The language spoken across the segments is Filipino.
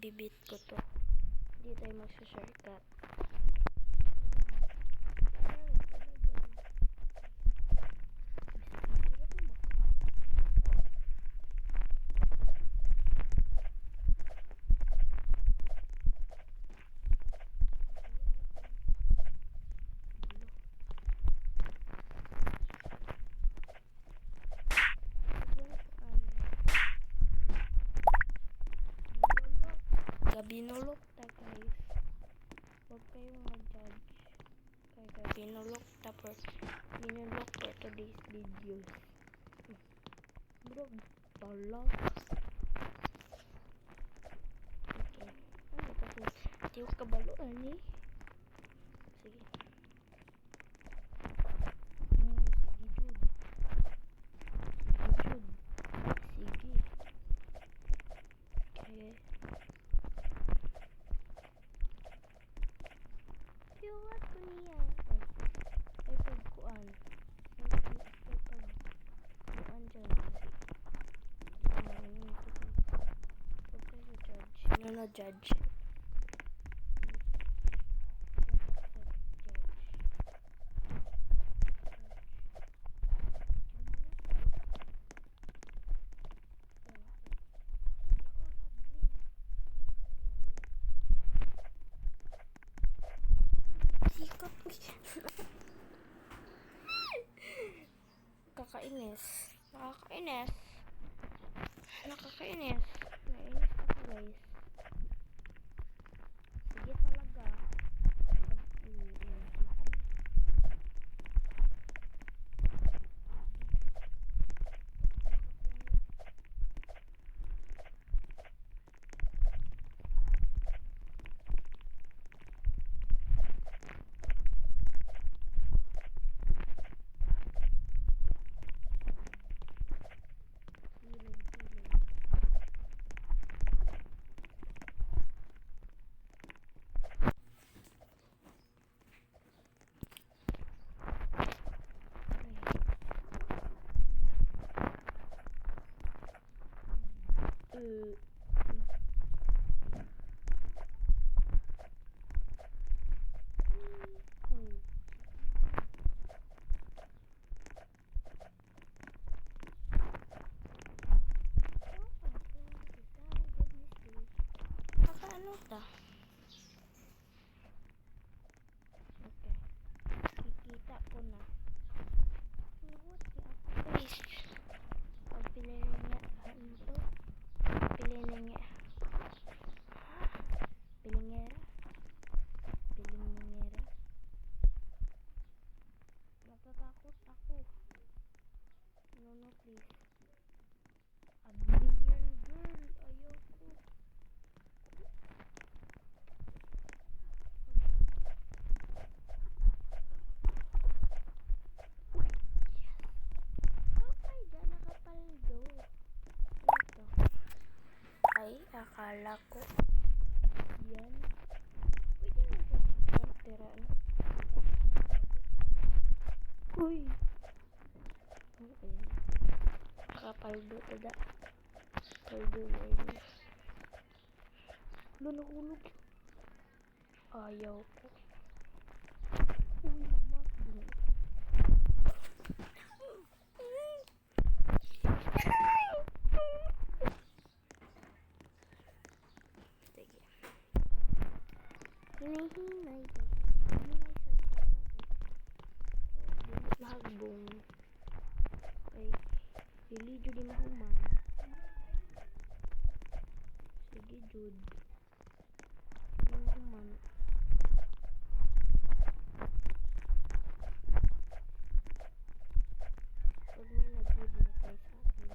ibibit ko to. Hindi tayo magsa-shortcut. Binulok ta guys. Huwag kayong mag-judge. Kaya binulok ta for today's videos. Bro, tala. Okay. Ano ito po? Hindi ko kabaluan eh. Sige. Sige, Jude. Sige. Okay. Siwat ko niya. Ay pagkuan. Ay pagkuan dyan kasi. Huwag kayo judge. Ano na judge? Kakainis. Nakakainis. Nainis ako guys. Sige talaga. Ano ta? Okay. Kikita ko na. What the guys? Pagpili niya. Ano to? Pili niya. Pilingera. Natatakot ako. No, please. Admin yan, girl. Ayoko. Ay, akala ko yan. Pwede mo po tiraan. Uy. Okay. Kapaldo tada. Paldo lady. Nahulog. Ayaw ko. Uy, mama. Hinay sa lagbong ay dili jud di mahuman. Sige jud mahuman. Pag may nag-good na kayo sa akin.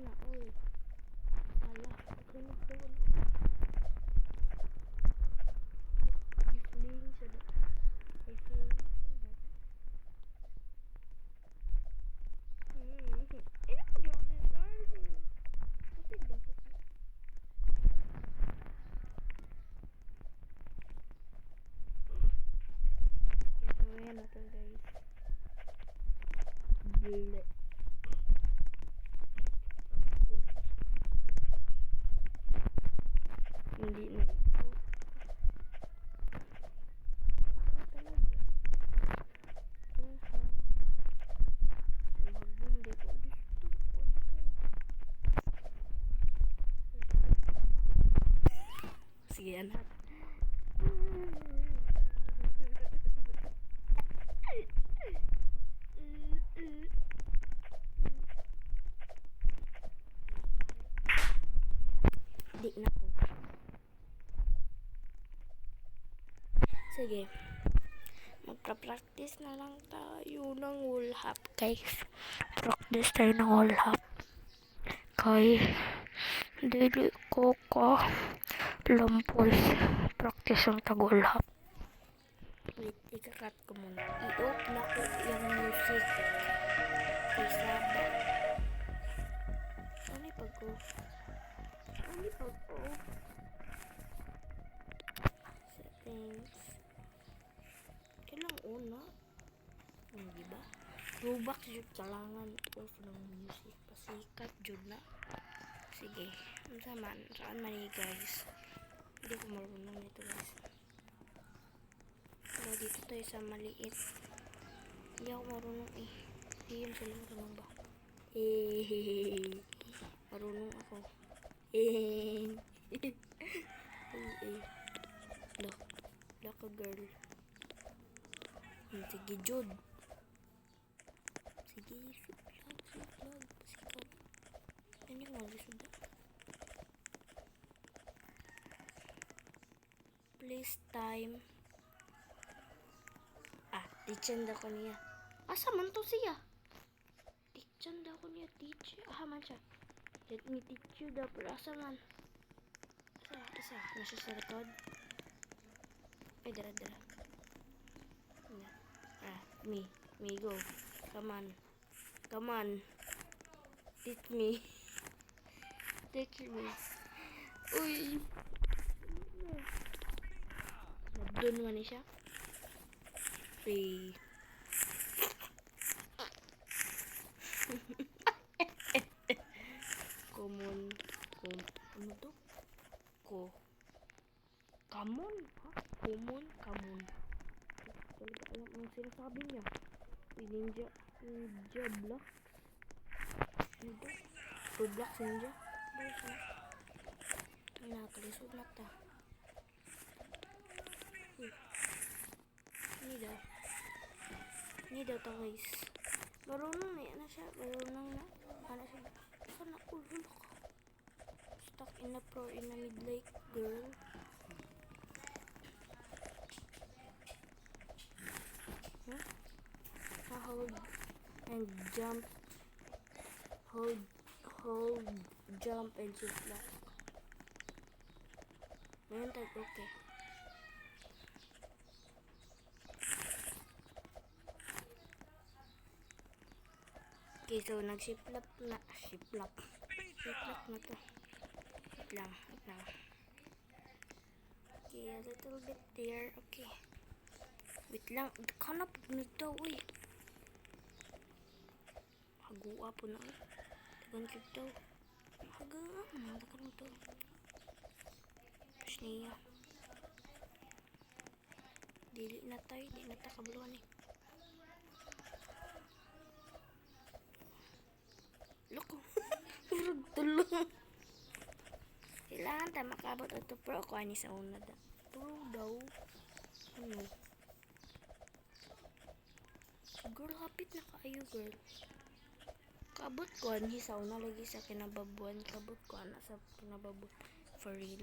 na, oy. Ala, maghanap ko ano. Gifling sa da. Gifling sa da. Eh, ako di ako si Starry. Kapit ba sa sa? Kaya tumayan na to, guys. Bile. Hindi na ito. Ano talaga? Album di ko dito. Ano guys? Sige, anak. Di na ko. Sige. Magpa-practice na lang tayo ng wall hop, guys. Practice tayo ng wall hop. Kay dili ko ka lampos. Practice ang tag-wall hop. Wait, ikakat ko muna. I-off na ko yung music. Kaysa ba? Ano yung pag-off? Ano yung pag-off? Settings. Kailang una? Hindi ba? Robux yun kalangan off ng music. Pasikat yun na. Sige. Saan man eh, guys? Hindi ko marunong nito, guys. Pero dito tayo sa maliit. Hindi ako marunong eh. Ayun, sila marunong ba? Marunong ako. Look a girl. Sige, Jud. Sige, vlog. Pasikat. Ano yung mag-isod na? Please time. Teacher ko niya. Asa man to siya? Teacher ko niya. Teacher. Man siya. Let me teach you the pero asa man. Asa. Nasa sa record. Ay, dara. Me go. Come on. Teach me. Uy. Nabdun man siya. Free. Ano to? Kamon? Ha? Kamon. Talaga alam ang sinasabi niya. Ninja Blocks. Roblox Ninja. Nakalisod na ta. Ini daw to, guys. Marunong na yan siya. Ano siya? Sana ulo ka. Stuck in a mid-lake girl. Hold and jump. Hold, jump and shift left. Ngayon tayo, okay. Okay, so nag-shift lap na to. Wait lang. Okay, a little bit there. Okay. Wait lang. Kanap nito, uy. Hagua po na. Tagan kita. Tagan mo to. Push niya. Dili na tayo. Di na tayo kabuluan eh. Loko. Murag tulong. Kailangan tayo makabot ito. Pero ako ani sa una da. Pero daw. Ano? Girl, hapit na kaayo, girl. Kabot ko ani sa una lagi sa kinababuan. Kabot ko ana sa kinababuan. For real.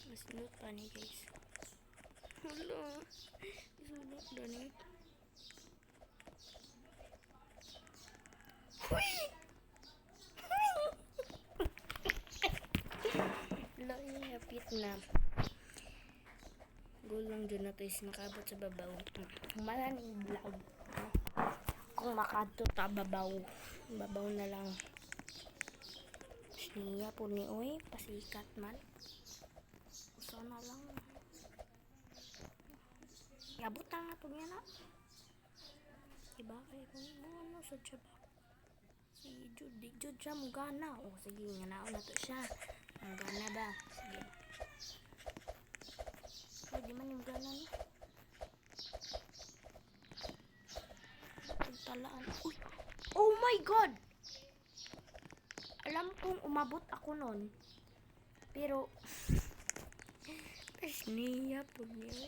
Mas note pa ni, guys. Hello. Isulot ba ni? na goal lang dyan na to is makabot sa babaw. Kung maraming vlog, kung makadto ta babaw, babaw na lang. Niya po ni oy, pasikat man. Sana lang. Yabot na nga to niya na. Diba kay kung ano sa tiyaba. Si Jude siya mugana. O sige, nga naon na to siya. Mugana ba? Sige. Ay, di man yung gana no. Talaan. Uy! Oh my God! Alam kong umabot ako nun. Pero, tas niya po niya.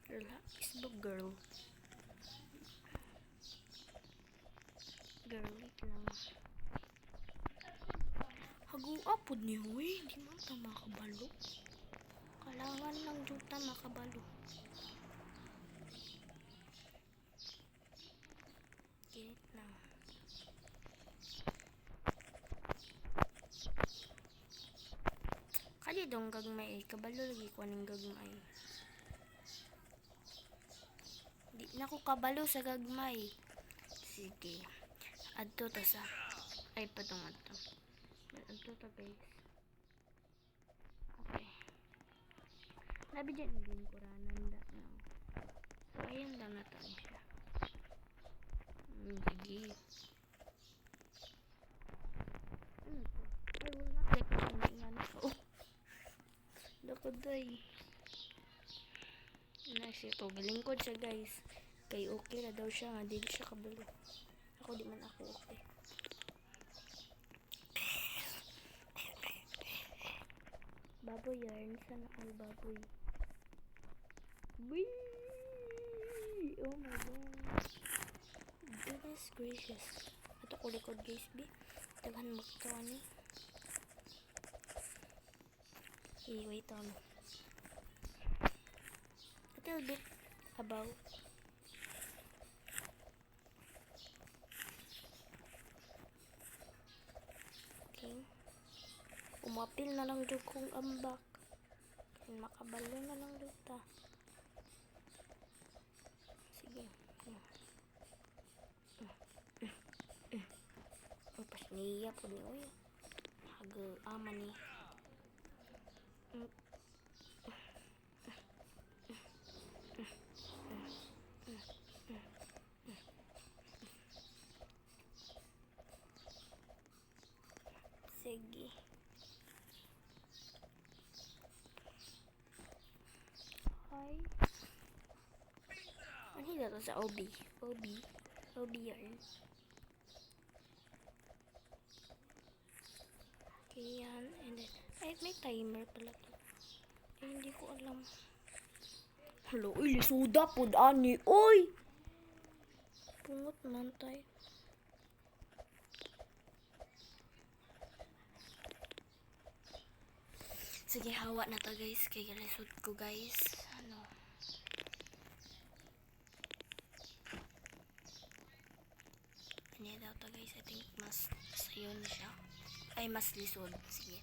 Relax ba girl? Girlit lang. Hagua po niya, wey. Di man ta makabalo. Kailangan lang dyan ta makabalo. Get lang. Kali dong gagmay. Kabalo lagi ko aning gagmay. Di na ko kabalo sa gagmay. Sige. Adto ta sa. Ay, patong adto. Adto ta guys. Okay. Labi dyan yung kuranan da na. So, ayan lang na to siya. Sige. Ano to? Ay, wala. Like, kumaingan ko. Oh. Dakoday. Nice ito. Galingkod siya guys. Kay okay na daw siya nga. Dili siya kabalo. Ako di man ako okay. Baboy yarn. Sana all baboy. Wee! Oh my god. Goodness gracious. Ito ko likod guys. Daghan magtawa ni. Okay, wait on. A little bit above. Okay. Umapil na lang dyan kong ambak. Makabalo na lang dyan ta. Sige. Pas niya po ni oy. Haga aman ni. Sige. Hi. Ano dito sa OB yarn. Okay, yan. And then, ay, may timer pala to. Ay, hindi ko alam. Hello, uy, lisuda po, ani, uy! Pungot man tayo. Sige, hawa na to guys. Kaya lisod ko guys. Ano? Ano daw to guys? I think mas sayon siya. Ay, mas lisod. Sige.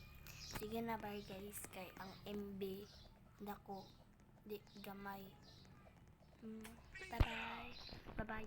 Sige na bye guys. Kay ang MB dako di gamay. Bye bye. Bye bye.